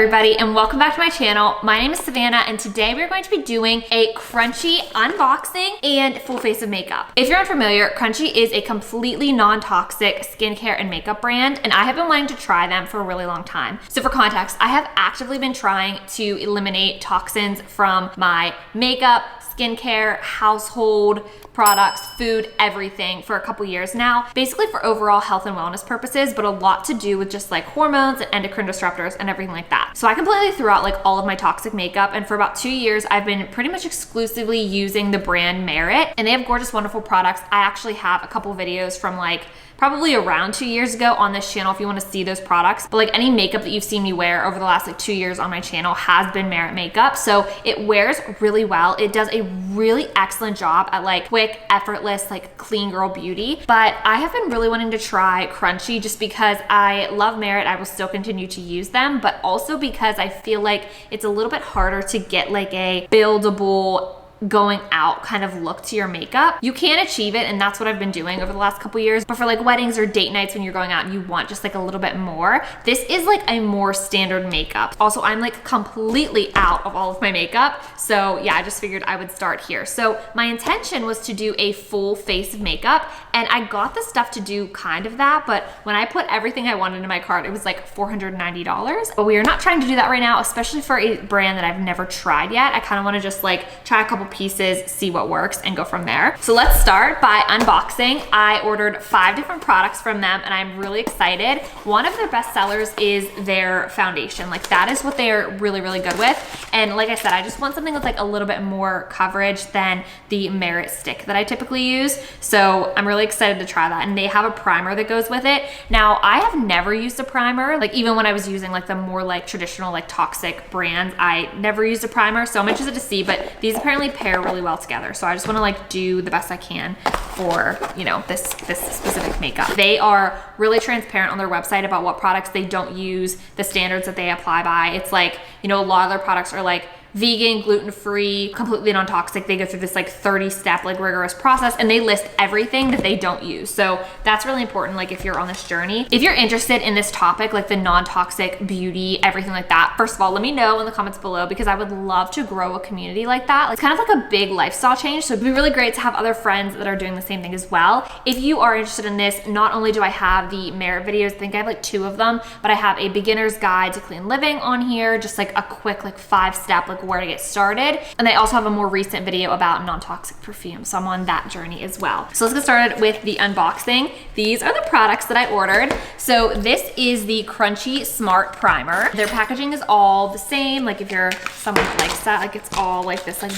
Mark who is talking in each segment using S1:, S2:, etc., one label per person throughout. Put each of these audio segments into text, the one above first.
S1: everybody, and welcome back to my channel. My name is Savannah, and today we're going to be doing a Crunchi unboxing and full face of makeup. If you're unfamiliar, Crunchi is a completely non-toxic skincare and makeup brand, and I have been wanting to try them for a really long time. So for context, I have actively been trying to eliminate toxins from my makeup, skincare, household products, food, everything for a couple years now, basically for overall health and wellness purposes, but a lot to do with just like hormones and endocrine disruptors and everything like that. So I completely threw out like all of my toxic makeup, and for about 2 years, I've been pretty much exclusively using the brand Merit, and they have gorgeous, wonderful products. I actually have a couple videos from like probably around 2 years ago on this channel if you want to see those products. But like any makeup that you've seen me wear over the last like 2 years on my channel has been Merit makeup. So it wears really well. It does a really excellent job at like quick, effortless, like clean girl beauty. But I have been really wanting to try Crunchi just because I love Merit. I will still continue to use them, but also because I feel like it's a little bit harder to get like a buildable going out kind of look to your makeup. You can achieve it, and that's what I've been doing over the last couple years, but for like weddings or date nights when you're going out and you want just like a little bit more, this is like a more standard makeup. Also, I'm like completely out of all of my makeup, so yeah, I just figured I would start here. So my intention was to do a full face of makeup, and I got the stuff to do kind of that, but when I put everything I wanted in my cart, it was like $490. But we are not trying to do that right now, especially for a brand that I've never tried yet. I kind of want to just like try a couple pieces, see what works, and go from there. So let's start by unboxing. I ordered 5 different products from them, and I'm really excited. One of their best sellers is their foundation. Like that is what they're really, really good with. And like I said, I just want something with like a little bit more coverage than the Merit stick that I typically use. So I'm really excited to try that. And they have a primer that goes with it. Now, I have never used a primer. Like even when I was using like the more like traditional like toxic brands, I never used a primer. So I'm interested to see, but these apparently pair really well together. So I just want to like do the best I can for, you know, this specific makeup. They are really transparent on their website about what products they don't use, the standards that they apply by. It's like, you know, a lot of their products are like vegan, gluten-free, completely non-toxic. They go through this like 30-step like rigorous process, and they list everything that they don't use. So that's really important, like if you're on this journey. If you're interested in this topic, like the non-toxic beauty, everything like that, first of all, let me know in the comments below, because I would love to grow a community like that. Like, it's kind of like a big lifestyle change. So it'd be really great to have other friends that are doing the same thing as well. If you are interested in this, not only do I have the Merit videos, I think I have like 2 of them, but I have a beginner's guide to clean living on here, just like a quick like 5-step like where to get started. And they also have a more recent video about non-toxic perfume, so I'm on that journey as well. So let's get started with the unboxing. These are the products that I ordered. So this is the Crunchi Smart Primer. Their packaging is all the same. Like if you're someone who likes that, like it's all like this like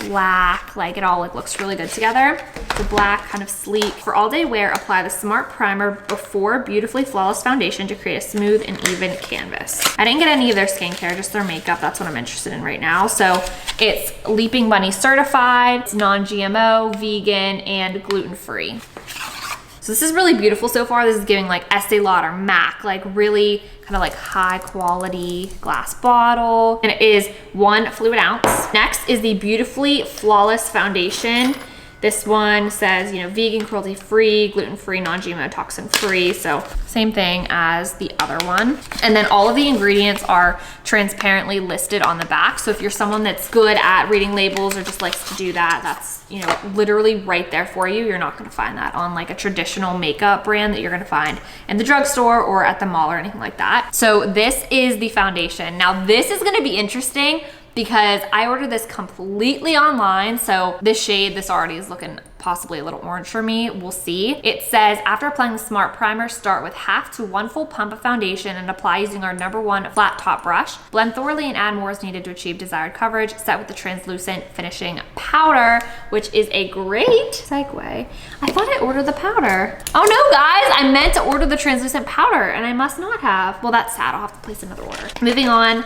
S1: black, like it all like looks really good together. The black, kind of sleek. For all day wear, apply the Smart Primer before Beautifully Flawless Foundation to create a smooth and even canvas. I didn't get any of their skincare, just their makeup. That's what I'm interested in right now. So it's Leaping Bunny certified, it's non-GMO, vegan, and gluten-free. So this is really beautiful so far. This is giving like Estee Lauder, MAC, like really kind of like high quality glass bottle. And it is 1 fluid ounce. Next is the Beautifully Flawless Foundation. This one says, you know, vegan, cruelty-free, gluten-free, non-GMO, toxin-free. So same thing as the other one. And then all of the ingredients are transparently listed on the back. So if you're someone that's good at reading labels or just likes to do that, that's, you know, literally right there for you. You're not gonna find that on like a traditional makeup brand that you're gonna find in the drugstore or at the mall or anything like that. So this is the foundation. Now this is gonna be interesting because I ordered this completely online. So this shade, this already is looking possibly a little orange for me. We'll see. It says, after applying the Smart Primer, start with half to 1 full pump of foundation and apply using our #1 flat top brush. Blend thoroughly and add more as needed to achieve desired coverage. Set with the translucent finishing powder, which is a great segue. I thought I ordered the powder. Oh no, guys, I meant to order the translucent powder and I must not have. Well, that's sad. I'll have to place another order. Moving on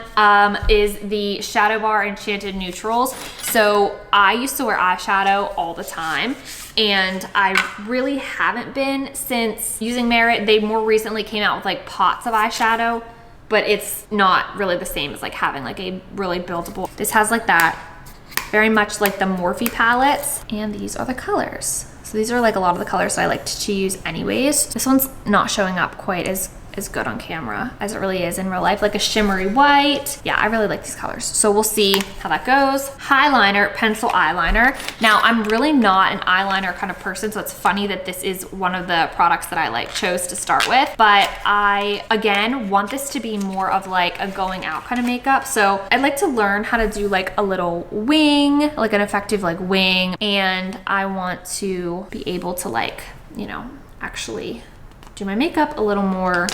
S1: is the Shadow Bar Enchanted Neutrals. So I used to wear eyeshadow all the time, and I really haven't been since using Merit. They more recently came out with like pots of eyeshadow, but it's not really the same as like having like a really buildable. This has like that, very much like the Morphe palettes, and these are the colors. So these are like a lot of the colors that I like to use anyways. This one's not showing up quite as as good on camera as it really is in real life, like a shimmery white. Yeah, I really like these colors. So we'll see how that goes. Highliner, pencil eyeliner. Now, I'm really not an eyeliner kind of person, so it's funny that this is one of the products that I like chose to start with. But I, again, want this to be more of like a going out kind of makeup. So I'd like to learn how to do like a little wing, like an effective like wing. And I want to be able to like, you know, actually do my makeup a little more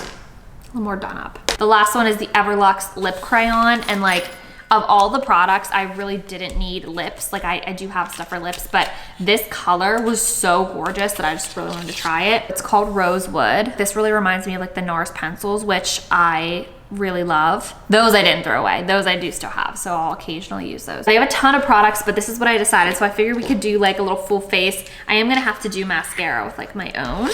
S1: done up. The last one is the Everluxe lip crayon, and like of all the products, I really didn't need lips. Like I do have stuff for lips, but this color was so gorgeous that I just really wanted to try it. It's called Rosewood. This really reminds me of like the NARS pencils, which I really love. Those I didn't throw away. Those I do still have, so I'll occasionally use those. I have a ton of products, but this is what I decided. So I figured we could do like a little full face. I am gonna have to do mascara with like my own.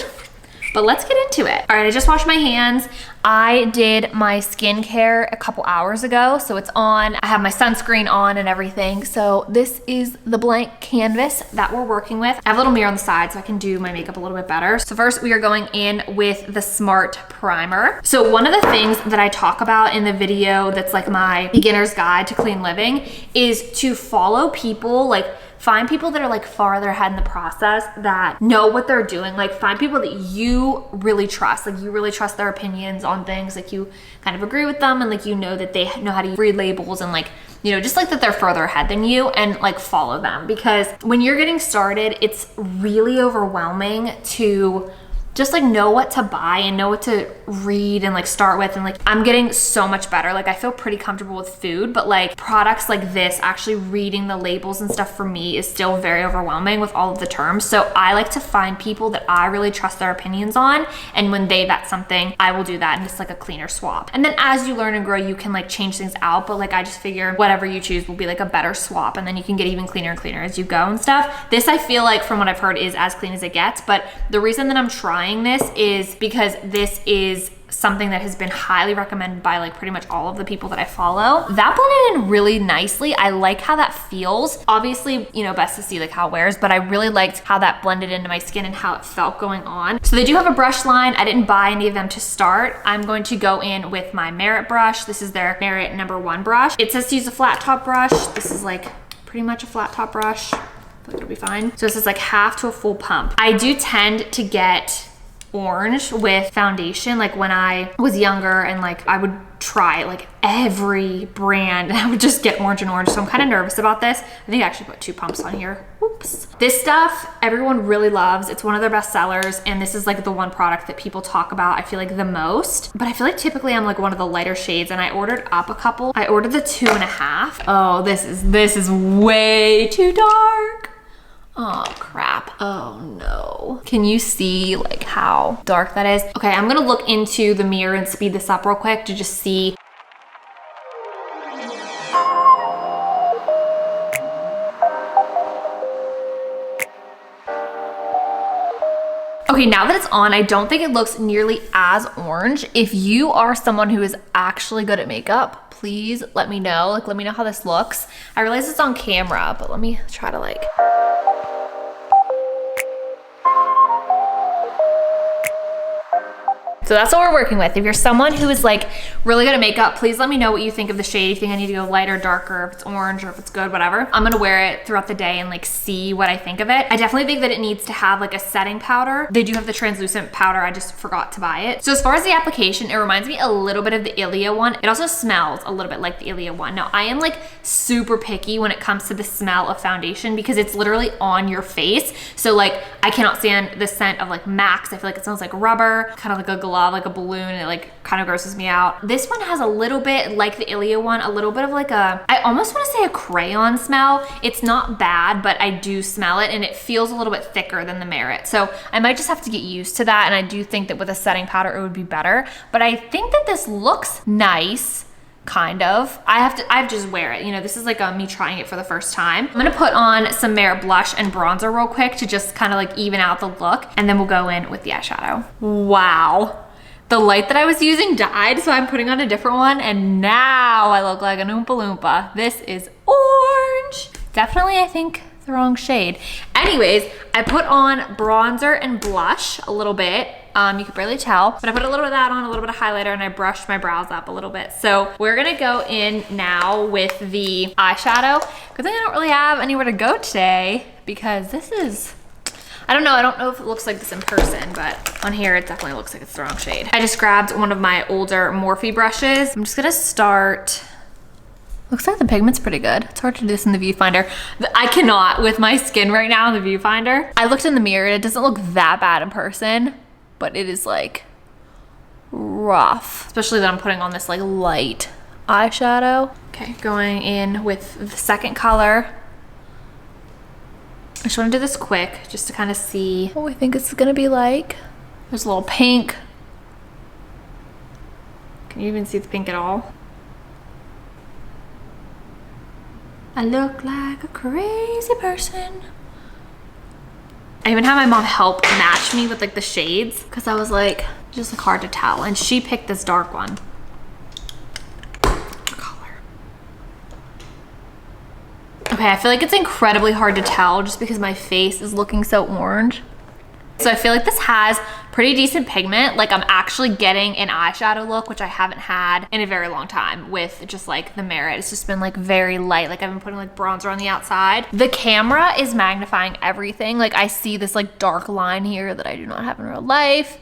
S1: But let's get into it. All right, I just washed my hands. I did my skincare a couple hours ago, so it's on. I have my sunscreen on and everything. So this is the blank canvas that we're working with. I have a little mirror on the side so I can do my makeup a little bit better. So first we are going in with the Smart Primer. So one of the things that I talk about in the video that's like my beginner's guide to clean living is to follow people, like find people that are like farther ahead in the process that know what they're doing. Like find people that you really trust. Like you really trust their opinions on things. Like you kind of agree with them and like you know that they know how to read labels and like, you know, just like that they're further ahead than you, and like follow them. Because when you're getting started, it's really overwhelming to just like know what to buy and know what to read and like start with. And like I'm getting so much better. Like I feel pretty comfortable with food, but like products like this, actually reading the labels and stuff for me is still very overwhelming with all of the terms. So I like to find people that I really trust their opinions on, and when they vet something, I will do that, and it's like a cleaner swap. And then as you learn and grow, you can like change things out, but like I just figure whatever you choose will be like a better swap, and then you can get even cleaner and cleaner as you go and stuff. This I feel like from what I've heard is as clean as it gets, but the reason that I'm trying this is because this is something that has been highly recommended by like pretty much all of the people that I follow. That blended in really nicely. I like how that feels. Obviously, you know, best to see like how it wears, but I really liked how that blended into my skin and how it felt going on. So they do have a brush line. I didn't buy any of them to start. I'm going to go in with my Merit brush. This is their Merit #1 brush. It says to use a flat top brush. This is like pretty much a flat top brush. I feel like it'll be fine. So this is like half to a full pump. I do tend to get orange with foundation. Like when I was younger and like I would try like every brand and I would just get orange and orange. So I'm kind of nervous about this. I think I actually put 2 pumps on here. Oops. This stuff everyone really loves. It's one of their best sellers, and this is like the one product that people talk about I feel like the most. But I feel like typically I'm like one of the lighter shades, and I ordered up a couple. I ordered the 2.5. Oh, this is way too dark. Oh crap. Oh no. Can you see like how dark that is? Okay, I'm gonna look into the mirror and speed this up real quick to just see. Okay, now that it's on, I don't think it looks nearly as orange. If you are someone who is actually good at makeup, please let me know. Like, let me know how this looks. I realize it's on camera, but let me try to like. So that's what we're working with. If you're someone who is like really good at makeup, please let me know what you think of the shade. If you think I need to go lighter, darker, if it's orange or if it's good, whatever. I'm gonna wear it throughout the day and like see what I think of it. I definitely think that it needs to have like a setting powder. They do have the translucent powder. I just forgot to buy it. So as far as the application, it reminds me a little bit of the Ilia one. It also smells a little bit like the Ilia one. Now I am like super picky when it comes to the smell of foundation because it's literally on your face. So like I cannot stand the scent of like Max. I feel like it smells like rubber, kind of like a glove, like a balloon, and it like kind of grosses me out. This one has a little bit like the Ilia one, a little bit of like a, I almost want to say a crayon smell. It's not bad, but I do smell it, and it feels a little bit thicker than the Merit. So I might just have to get used to that, and I do think that with a setting powder it would be better. But I think that this looks nice. Kind of. I have to just wear it. You know, this is like me trying it for the first time. I'm gonna put on some Merit blush and bronzer real quick to just kind of like even out the look, and then we'll go in with the eyeshadow. Wow. The light that I was using died, so I'm putting on a different one, and now I look like an Oompa Loompa. This is orange. Definitely, I think, the wrong shade. Anyways, I put on bronzer and blush a little bit. You can barely tell, but I put a little bit of that on, a little bit of highlighter, and I brushed my brows up a little bit. So we're gonna go in now with the eyeshadow. Good thing I don't really have anywhere to go today because this is, I don't know if it looks like this in person, but on here it definitely looks like it's the wrong shade. I just grabbed one of my older Morphe brushes. I'm just gonna start. Looks like the pigment's pretty good. It's hard to do this in the viewfinder. I cannot with my skin right now in the viewfinder. I looked in the mirror and it doesn't look that bad in person, but it is like rough. Especially that I'm putting on this like light eyeshadow. Okay, going in with the second color. I just want to do this quick just to kind of see what we think it's gonna be like. There's a little pink. Can you even see the pink at all? I look like a crazy person. I even had my mom help match me with like the shades because I was like, just like hard to tell. And she picked this dark one. Color. Okay, I feel like it's incredibly hard to tell just because my face is looking so orange. So I feel like this has pretty decent pigment. Like I'm actually getting an eyeshadow look, which I haven't had in a very long time with just like the Merit. It's just been like very light. Like I've been putting like bronzer on the outside. The camera is magnifying everything. Like I see this like dark line here that I do not have in real life.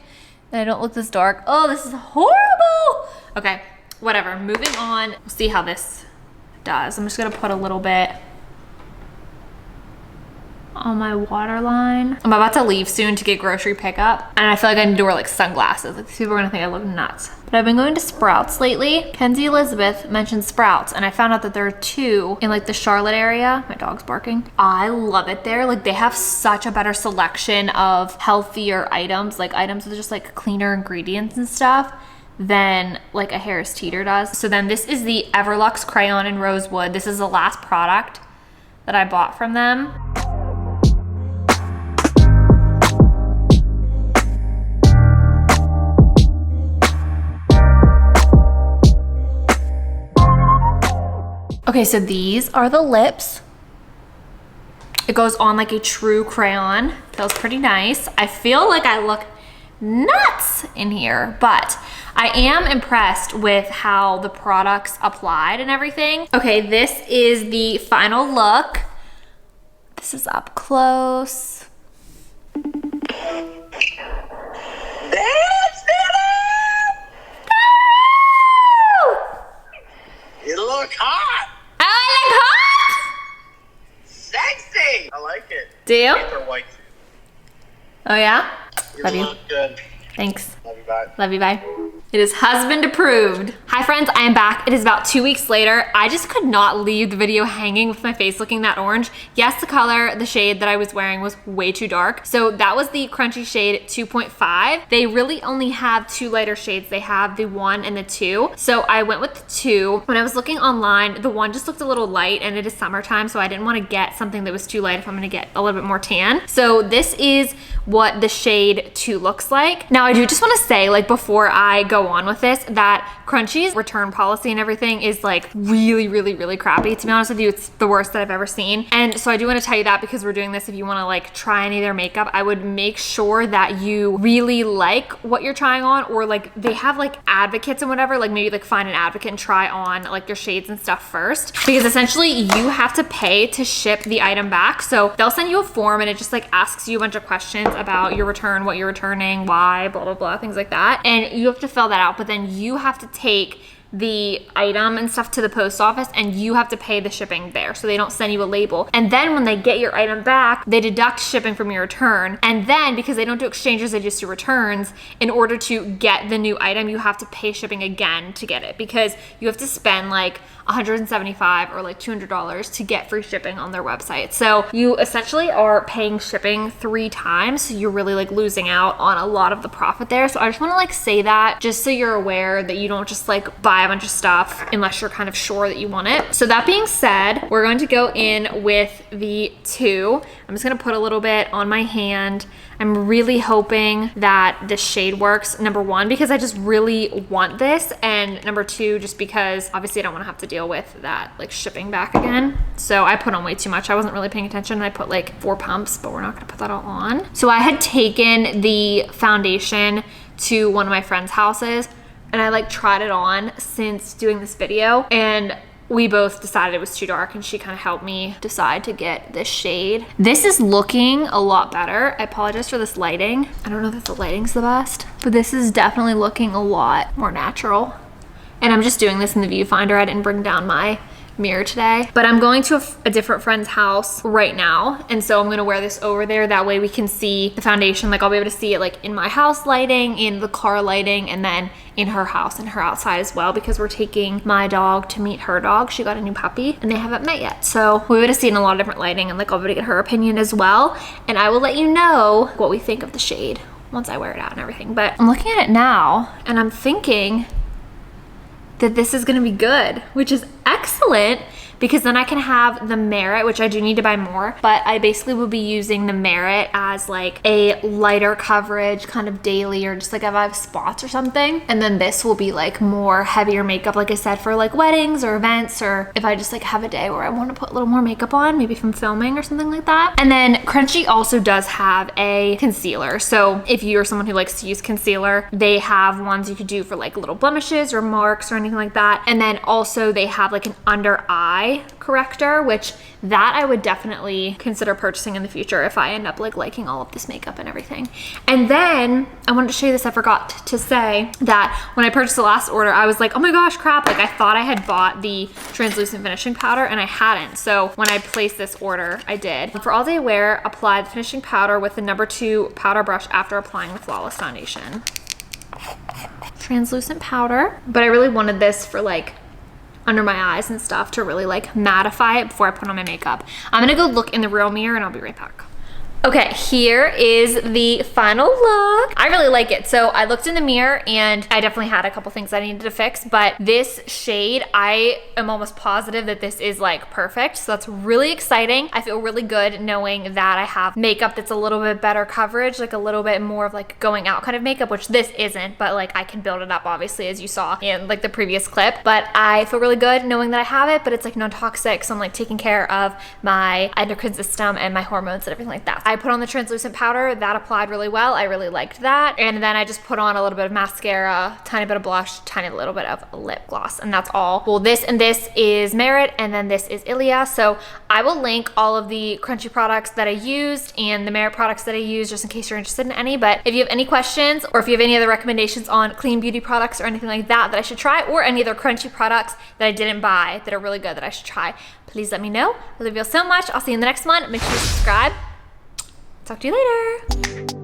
S1: And I don't look this dark. Oh, this is horrible. Okay, whatever, moving on. We'll see how this does. I'm just gonna put a little bit on my waterline. I'm about to leave soon to get grocery pickup, and I feel like I need to wear like sunglasses. Like these people are gonna think I look nuts. But I've been going to Sprouts lately. Kenzie Elizabeth mentioned Sprouts, and I found out that there are 2 in like the Charlotte area. My dog's barking. I love it there. Like they have such a better selection of healthier items, like items with just like cleaner ingredients and stuff than like a Harris Teeter does. So then this is the Everluxe Crayon in Rosewood. This is the last product that I bought from them. Okay, so these are the lips. It goes on like a true crayon. Feels pretty nice. I feel like I look nuts in here, but I am impressed with how the products applied and everything. Okay, this is the final look. This is up close.
S2: You look hot.
S1: I look hot.
S2: Sexy. I like it.
S1: Do you?
S2: White.
S1: Oh yeah?
S2: You
S1: Love you.
S2: look good.
S1: Thanks.
S2: Love you, bye.
S1: Love you, bye. It is husband approved. Hi friends, I am back. It is about 2 weeks later. I just could not leave the video hanging with my face looking that orange. Yes, the color, the shade that I was wearing was way too dark. So that was the Crunchi shade 2.5. They really only have 2 lighter shades. They have the 1 and the 2. So I went with the 2. When I was looking online, the 1 just looked a little light, and it is summertime, so I didn't want to get something that was too light if I'm gonna get a little bit more tan. So this is what the shade 2 looks like. Now I do just want to say, like before I go on with this, that Crunchi's return policy and everything is like really crappy. To be honest with you, it's the worst that I've ever seen. And so I do want to tell you that because we're doing this, if you want to like try any of their makeup, I would make sure that you really like what you're trying on, or like they have like advocates and whatever, like maybe like find an advocate and try on like your shades and stuff first, because essentially you have to pay to ship the item back. So they'll send you a form and it just like asks you a bunch of questions about your return, what you're returning, why, blah, blah, blah, things like that. And you have to fill that out, but then you have to take the item and stuff to the post office and you have to pay the shipping there, so they don't send you a label. And then when they get your item back, they deduct shipping from your return. And then because they don't do exchanges, they just do returns, in order to get the new item, you have to pay shipping again to get it, because you have to spend like $175 or like $200 to get free shipping on their website. So you essentially are paying shipping 3 times. So you're really like losing out on a lot of the profit there. So I just want to like say that just so you're aware that you don't just like buy a bunch of stuff unless you're kind of sure that you want it. So that being said, we're going to go in with the 2. I'm just gonna put a little bit on my hand. I'm really hoping that this shade works. Number 1, because I just really want this. And number 2, just because obviously I don't wanna have to deal with that like shipping back again. So I put on way too much. I wasn't really paying attention. I put like 4 pumps, but we're not gonna put that all on. So I had taken the foundation to one of my friend's houses and I like tried it on since doing this video, and we both decided it was too dark, and she kind of helped me decide to get this shade. This is looking a lot better. I apologize for this lighting. I don't know that the lighting's the best, but this is definitely looking a lot more natural. And I'm just doing this in the viewfinder. I didn't bring down my mirror today, but I'm going to a different friend's house right now, and so I'm gonna wear this over there. That way we can see the foundation. Like I'll be able to see it like in my house lighting, in the car lighting, and then in her house and her outside as well, because we're taking my dog to meet her dog. She got a new puppy and they haven't met yet, so we would have seen a lot of different lighting, and like I'll be able to get her opinion as well, and I will let you know what we think of the shade once I wear it out and everything. But I'm looking at it now and I'm thinking that this is gonna be good, which is excellent, because then I can have the Merit, which I do need to buy more, but I basically will be using the Merit as like a lighter coverage kind of daily, or just like if I have spots or something. And then this will be like more heavier makeup, like I said, for like weddings or events, or if I just like have a day where I want to put a little more makeup on, maybe from filming or something like that. And then Crunchi also does have a concealer. So if you're someone who likes to use concealer, they have ones you could do for like little blemishes or marks or anything like that. And then also they have like an under eye corrector, which that I would definitely consider purchasing in the future if I end up like liking all of this makeup and everything. And then I wanted to show you this. I forgot to say that when I purchased the last order, I was like, oh my gosh, crap. Like I thought I had bought the translucent finishing powder and I hadn't. So when I placed this order, I did. For all day wear, apply the finishing powder with the number 2 powder brush after applying the Flawless foundation. Translucent powder, but I really wanted this for like under my eyes and stuff to really like mattify it before I put on my makeup. I'm gonna go look in the real mirror and I'll be right back. Okay, here is the final look. I really like it. So I looked in the mirror and I definitely had a couple things I needed to fix, but this shade, I am almost positive that this is like perfect. So that's really exciting. I feel really good knowing that I have makeup that's a little bit better coverage, like a little bit more of like going out kind of makeup, which this isn't, but like I can build it up obviously, as you saw in like the previous clip. But I feel really good knowing that I have it, but it's like non-toxic. So I'm like taking care of my endocrine system and my hormones and everything like that. I put on the translucent powder, that applied really well. I really liked that. And then I just put on a little bit of mascara, tiny bit of blush, tiny little bit of lip gloss, and that's all. Well, this and this is Merit, and then this is Ilia. So I will link all of the Crunchi products that I used and the Merit products that I used, just in case you're interested in any. But if you have any questions, or if you have any other recommendations on clean beauty products or anything like that that I should try, or any other Crunchi products that I didn't buy that are really good that I should try, please let me know. I love you all so much. I'll see you in the next one. Make sure you subscribe. Talk to you later.